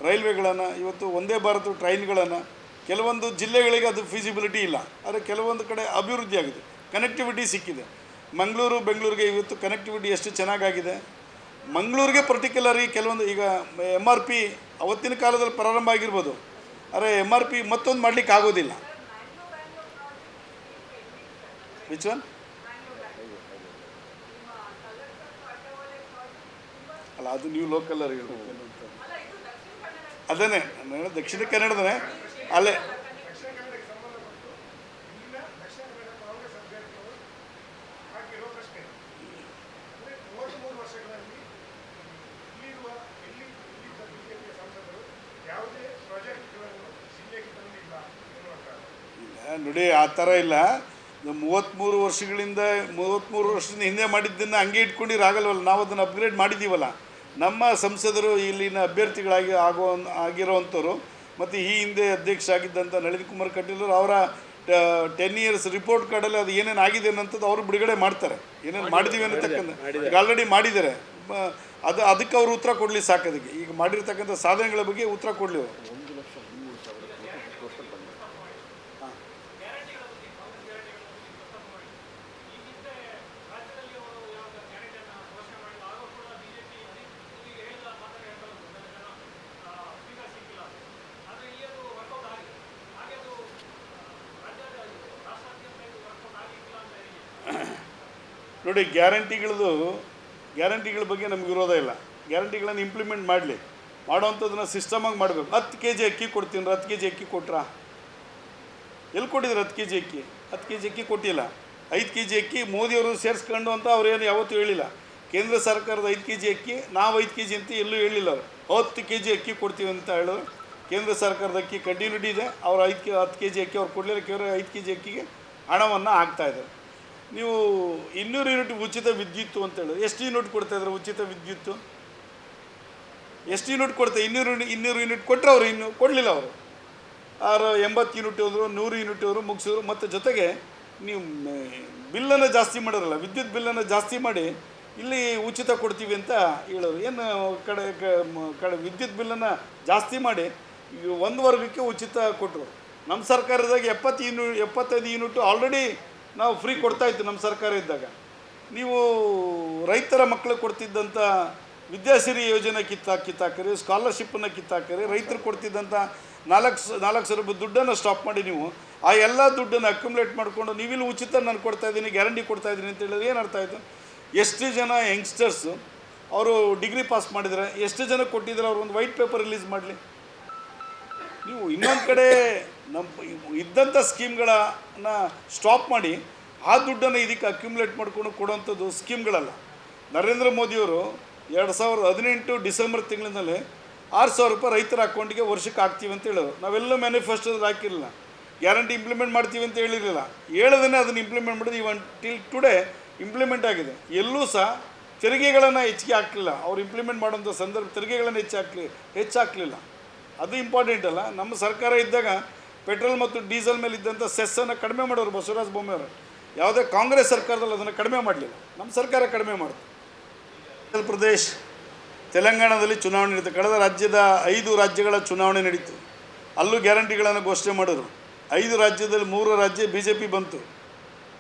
ರೈಲ್ವೆಗಳನ್ನು, ಇವತ್ತು ಒಂದೇ ಭಾರತ ಟ್ರೈನ್ಗಳನ್ನು ಕೆಲವೊಂದು ಜಿಲ್ಲೆಗಳಿಗೆ ಅದು ಫೀಸಿಬಿಲಿಟಿ ಇಲ್ಲ, ಆದರೆ ಕೆಲವೊಂದು ಕಡೆ ಅಭಿವೃದ್ಧಿ ಆಗಿದೆ, ಕನೆಕ್ಟಿವಿಟಿ ಸಿಕ್ಕಿದೆ. ಮಂಗಳೂರು ಬೆಂಗಳೂರಿಗೆ ಇವತ್ತು ಕನೆಕ್ಟಿವಿಟಿ ಎಷ್ಟು ಚೆನ್ನಾಗಾಗಿದೆ. ಮಂಗಳೂರಿಗೆ ಪರ್ಟಿಕ್ಯುಲರಾಗಿ ಕೆಲವೊಂದು ಈಗ MRP ಅವತ್ತಿನ ಕಾಲದಲ್ಲಿ ಪ್ರಾರಂಭ ಆಗಿರ್ಬೋದು, ಆದರೆ MRP ಮತ್ತೊಂದು ಮಾಡಲಿಕ್ಕೆ ಆಗೋದಿಲ್ಲ. Which one? ಅಲ್ಲ, ಅದು ನೀವು ಲೋಕಲ್ ಹೇಳ್ಬೇಕು ಅಂತ. ಅದನ್ನೇ ನಾನು ದಕ್ಷಿಣ ಕನ್ನಡದನೇ ಅಲ್ಲೇ ನೋಡಿ, ಆ ಥರ ಇಲ್ಲ. 33 ವರ್ಷದಿಂದ ಹಿಂದೆ ಮಾಡಿದ್ದನ್ನು ಹಂಗೆ ಇಟ್ಕೊಂಡಿರಾಗಲ್ವಲ್ಲ, ನಾವು ಅದನ್ನು ಅಪ್ಗ್ರೇಡ್ ಮಾಡಿದ್ದೀವಲ್ಲ. ನಮ್ಮ ಸಂಸದರು ಇಲ್ಲಿನ ಅಭ್ಯರ್ಥಿಗಳಾಗಿ ಆಗಿರೋವಂಥವ್ರು ಮತ್ತು ಈ ಹಿಂದೆ ಅಧ್ಯಕ್ಷ ಆಗಿದ್ದಂಥ ನಳಿನ್ ಕುಮಾರ್ ಕಟೀಲ್ ಅವರ 10 ಇಯರ್ಸ್ ರಿಪೋರ್ಟ್ ಕಾರ್ಡಲ್ಲಿ ಅದು ಏನೇನು ಆಗಿದೆ ಅನ್ನೋಂಥದ್ದು ಅವರು ಬಿಡುಗಡೆ ಮಾಡ್ತಾರೆ. ಏನೇನು ಮಾಡಿದ್ದೀವಿ ಅನ್ನತಕ್ಕಂಥ ಈಗ ಆಲ್ರೆಡಿ ಮಾಡಿದ್ದಾರೆ. ಅದಕ್ಕೆ ಅವರು ಉತ್ತರ ಕೊಡಲಿ ಸಾಕೋದಕ್ಕೆ. ಈಗ ಮಾಡಿರ್ತಕ್ಕಂಥ ಸಾಧನೆಗಳ ಬಗ್ಗೆ ಉತ್ತರ ಕೊಡಲಿ ಅವರು. ನೋಡಿ, ಗ್ಯಾರಂಟಿಗಳ ಬಗ್ಗೆ ನಮ್ಗೆ ವಿರೋಧ ಇಲ್ಲ. ಗ್ಯಾರಂಟಿಗಳನ್ನು ಇಂಪ್ಲಿಮೆಂಟ್ ಮಾಡಲಿ, ಮಾಡೋವಂಥದ್ದನ್ನ ಸಿಸ್ಟಮಾಗಿ ಮಾಡಬೇಕು. 10 ಕೆ ಜಿ ಅಕ್ಕಿ ಕೊಡ್ತೀನಿ, 10 ಕೆ ಜಿ ಅಕ್ಕಿ ಕೊಟ್ರಾ? ಎಲ್ಲಿ ಕೊಟ್ಟಿದ್ರು 10 ಕೆ ಜಿ ಅಕ್ಕಿ? 10 ಕೆ ಜಿ ಅಕ್ಕಿ ಕೊಟ್ಟಿಲ್ಲ. 5 ಕೆ ಜಿ ಅಕ್ಕಿ ಮೋದಿಯವರು ಸೇರಿಸ್ಕೊಂಡು ಅಂತ ಅವ್ರೇನು ಯಾವತ್ತೂ ಹೇಳಿಲ್ಲ. ಕೇಂದ್ರ ಸರ್ಕಾರದ 5 ಕೆ ಜಿ ಅಕ್ಕಿ, ನಾವು 5 ಕೆ ಜಿ ಅಂತ ಎಲ್ಲೂ ಹೇಳಿಲ್ಲ. ಅವರು 10 ಕೆ ಜಿ ಅಕ್ಕಿ ಕೊಡ್ತೀವಿ ಅಂತ ಹೇಳೋರು. ಕೇಂದ್ರ ಸರ್ಕಾರದ ಅಕ್ಕಿ ಕಂಟಿನ್ಯೂಟಿ ಇದೆ. ಅವ್ರು 10 ಕೆ ಜಿ ಅಕ್ಕಿ ಅವ್ರು ಕೊಡಲಿಲ್ಲ. ಕೇವಲ 5 ಕೆ ಜಿ ಅಕ್ಕಿಗೆ ಹಣವನ್ನು ಹಾಕ್ತಾಯಿದ್ದಾರೆ. ನೀವು 200 ಯೂನಿಟ್ ಉಚಿತ ವಿದ್ಯುತ್ತು ಅಂತ ಹೇಳೋದು, ಎಷ್ಟು ಯೂನಿಟ್ ಕೊಡ್ತಾಯಿದ್ರು ಉಚಿತ ವಿದ್ಯುತ್ತು? ಎಷ್ಟು ಯೂನಿಟ್ ಕೊಡ್ತಾರೆ? 200 ಯೂನಿಟ್ ಕೊಟ್ಟರೆ ಅವರು ಇನ್ನೂ ಕೊಡಲಿಲ್ಲ. ಅವರು 80 ಯೂನಿಟ್ ಹೋದರು, 100 ಯೂನಿಟ್ ಹೋದರು, ಮುಗಿಸಿದ್ರು. ಮತ್ತು ಜೊತೆಗೆ ನೀವು ಬಿಲ್ಲನ್ನು ಜಾಸ್ತಿ ಮಾಡೋರಲ್ಲ, ವಿದ್ಯುತ್ ಬಿಲ್ಲನ್ನು ಜಾಸ್ತಿ ಮಾಡಿ ಇಲ್ಲಿ ಉಚಿತ ಕೊಡ್ತೀವಿ ಅಂತ ಹೇಳೋರು. ಏನು ಕಡೆ ವಿದ್ಯುತ್ ಬಿಲ್ಲನ್ನು ಜಾಸ್ತಿ ಮಾಡಿ ಒಂದು ವರ್ಗಕ್ಕೆ ಉಚಿತ ಕೊಟ್ಟರು. ನಮ್ಮ ಸರ್ಕಾರದಾಗ 75 ಯೂನಿಟ್ ಆಲ್ರೆಡಿ ನಾವು ಫ್ರೀ ಕೊಡ್ತಾಯಿತ್ತು ನಮ್ಮ ಸರ್ಕಾರ ಇದ್ದಾಗ. ನೀವು ರೈತರ ಮಕ್ಕಳಿಗೆ ಕೊಡ್ತಿದ್ದಂಥ ವಿದ್ಯಾಸಿರಿ ಯೋಜನೆ ಕಿತ್ತಾಕಿರಿ, ಸ್ಕಾಲರ್ಶಿಪ್ಪನ್ನು ಕಿತ್ತಾಕಿರಿ, ರೈತರು ಕೊಡ್ತಿದ್ದಂಥ 4,000 ರೂಪಾಯಿ ದುಡ್ಡನ್ನು ಸ್ಟಾಪ್ ಮಾಡಿ ನೀವು ಆ ಎಲ್ಲ ದುಡ್ಡನ್ನು ಅಕ್ಯುಮುಲೇಟ್ ಮಾಡಿಕೊಂಡು ನೀವಿಲ್ಲಿ ಉಚಿತ ನಾನು ಕೊಡ್ತಾಯಿದ್ದೀನಿ, ಗ್ಯಾರಂಟಿ ಕೊಡ್ತಾಯಿದ್ದೀನಿ ಅಂತ ಹೇಳಿದ್ರೆ ಏನು ಅರ್ಥ ಆಯಿತು? ಎಷ್ಟು ಜನ ಯಂಗ್ಸ್ಟರ್ಸು ಅವರು ಡಿಗ್ರಿ ಪಾಸ್ ಮಾಡಿದರೆ, ಎಷ್ಟು ಜನ ಕೊಟ್ಟಿದ್ದಾರೆ, ಅವ್ರು ಒಂದು ವೈಟ್ ಪೇಪರ್ ರಿಲೀಸ್ ಮಾಡಲಿ. ನೀವು ಇನ್ನೊಂದು ಕಡೆ ನಮ್ಮ ಇದ್ದಂಥ ಸ್ಕೀಮ್ಗಳನ್ನು ಸ್ಟಾಪ್ ಮಾಡಿ ಆ ದುಡ್ಡನ್ನು ಇದಕ್ಕೆ ಅಕ್ಯುಮುಲೇಟ್ ಮಾಡ್ಕೊಂಡು ಕೊಡುವಂಥದ್ದು ಸ್ಕೀಮ್ಗಳಲ್ಲ. ನರೇಂದ್ರ ಮೋದಿಯವರು 2018 ಡಿಸೆಂಬರ್ ತಿಂಗಳಿನಲ್ಲಿ 6,000 ರೂಪಾಯಿ ರೈತರ ಅಕೌಂಟಿಗೆ ವರ್ಷಕ್ಕೆ ಹಾಕ್ತೀವಿ ಅಂತ ಹೇಳೋರು. ನಾವೆಲ್ಲೂ ಮ್ಯಾನಿಫೆಸ್ಟೋದಲ್ಲಿ ಹಾಕಿರಲಿಲ್ಲ. ಗ್ಯಾರಂಟಿ ಇಂಪ್ಲಿಮೆಂಟ್ ಮಾಡ್ತೀವಿ ಅಂತ ಹೇಳಿರಲಿಲ್ಲ. ಹೇಳೋದನ್ನೇ ಅದನ್ನು ಇಂಪ್ಲಿಮೆಂಟ್ ಮಾಡೋದು ಇವನ್ ಟಿಲ್ ಟುಡೇ ಇಂಪ್ಲಿಮೆಂಟ್ ಆಗಿದೆ. ಎಲ್ಲೂ ಸಹ ತೆರಿಗೆಗಳನ್ನು ಹೆಚ್ಚಿಗೆ ಹಾಕಲಿಲ್ಲ. ಅವ್ರು ಇಂಪ್ಲಿಮೆಂಟ್ ಮಾಡೋಂಥ ಸಂದರ್ಭ ತೆರಿಗೆಗಳನ್ನು ಹೆಚ್ಚಾಕಲಿಲ್ಲ. ಅದು ಇಂಪಾರ್ಟೆಂಟ್ ಅಲ್ಲ. ನಮ್ಮ ಸರ್ಕಾರ ಇದ್ದಾಗ ಪೆಟ್ರೋಲ್ ಮತ್ತು ಡೀಸೆಲ್ ಮೇಲೆ ಇದ್ದಂಥ ಸೆಸ್ಸನ್ನು ಕಡಿಮೆ ಮಾಡೋರು ಬಸವರಾಜ ಬೊಮ್ಮಾಯಿಯವರು. ಯಾವುದೇ ಕಾಂಗ್ರೆಸ್ ಸರ್ಕಾರದಲ್ಲಿ ಅದನ್ನು ಕಡಿಮೆ ಮಾಡಲಿಲ್ಲ. ನಮ್ಮ ಸರ್ಕಾರ ಕಡಿಮೆ ಮಾಡಿತು. ಉತ್ತರ ಪ್ರದೇಶ, ತೆಲಂಗಾಣದಲ್ಲಿ ಚುನಾವಣೆ ನಡೀತು. ಕಳೆದ ರಾಜ್ಯದ 5 ರಾಜ್ಯಗಳ ಚುನಾವಣೆ ನಡೀತು. ಅಲ್ಲೂ ಗ್ಯಾರಂಟಿಗಳನ್ನು ಘೋಷಣೆ ಮಾಡೋರು. 5 ರಾಜ್ಯದಲ್ಲಿ 3 ರಾಜ್ಯ BJP ಬಂತು,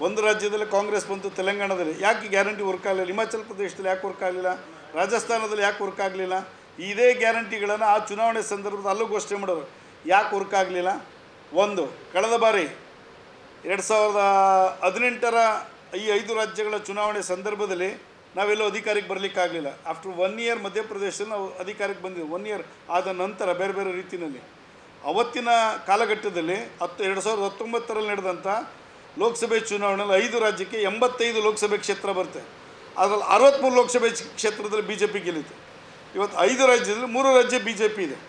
1 ರಾಜ್ಯದಲ್ಲಿ ಕಾಂಗ್ರೆಸ್ ಬಂತು. ತೆಲಂಗಾಣದಲ್ಲಿ ಯಾಕೆ ಗ್ಯಾರಂಟಿ ವರ್ಕ್ ಆಗಲಿಲ್ಲ? ಹಿಮಾಚಲ ಪ್ರದೇಶದಲ್ಲಿ ಯಾಕೆ ವರ್ಕ್ ಆಗಲಿಲ್ಲ? ರಾಜಸ್ಥಾನದಲ್ಲಿ ಯಾಕೆ ವರ್ಕ್ ಆಗಲಿಲ್ಲ? ಇದೇ ಗ್ಯಾರಂಟಿಗಳನ್ನು ಆ ಚುನಾವಣೆ ಸಂದರ್ಭದಲ್ಲಿ ಅಲ್ಲೂ ಘೋಷಣೆ ಮಾಡೋರು. ಯಾಕೆ ವರ್ಕ್ ಆಗಲಿಲ್ಲ? ಒಂದು, ಕಳೆದ ಬಾರಿ 2018ರ ಈ 5 ರಾಜ್ಯಗಳ ಚುನಾವಣೆ ಸಂದರ್ಭದಲ್ಲಿ ನಾವೆಲ್ಲೂ ಅಧಿಕಾರಕ್ಕೆ ಬರಲಿಕ್ಕಾಗಲಿಲ್ಲ. ಆಫ್ಟರ್ 1 ಇಯರ್ ಮಧ್ಯಪ್ರದೇಶದಲ್ಲಿ ನಾವು ಅಧಿಕಾರಕ್ಕೆ ಬಂದಿದ್ದು. 1 ಇಯರ್ ಆದ ನಂತರ ಬೇರೆ ಬೇರೆ ರೀತಿಯಲ್ಲಿ ಅವತ್ತಿನ ಕಾಲಘಟ್ಟದಲ್ಲಿ 2019ರಲ್ಲಿ ನಡೆದಂಥ ಲೋಕಸಭೆ ಚುನಾವಣೆಯಲ್ಲಿ 5 ರಾಜ್ಯಕ್ಕೆ 85 ಲೋಕಸಭೆ ಕ್ಷೇತ್ರ ಬರುತ್ತೆ. ಅದರಲ್ಲಿ 63 ಲೋಕಸಭೆ ಕ್ಷೇತ್ರದಲ್ಲಿ BJP ಗೆಲ್ಲಿತು. ಇವತ್ತು 5 ರಾಜ್ಯದಲ್ಲಿ 3 ರಾಜ್ಯ BJP ಇದೆ.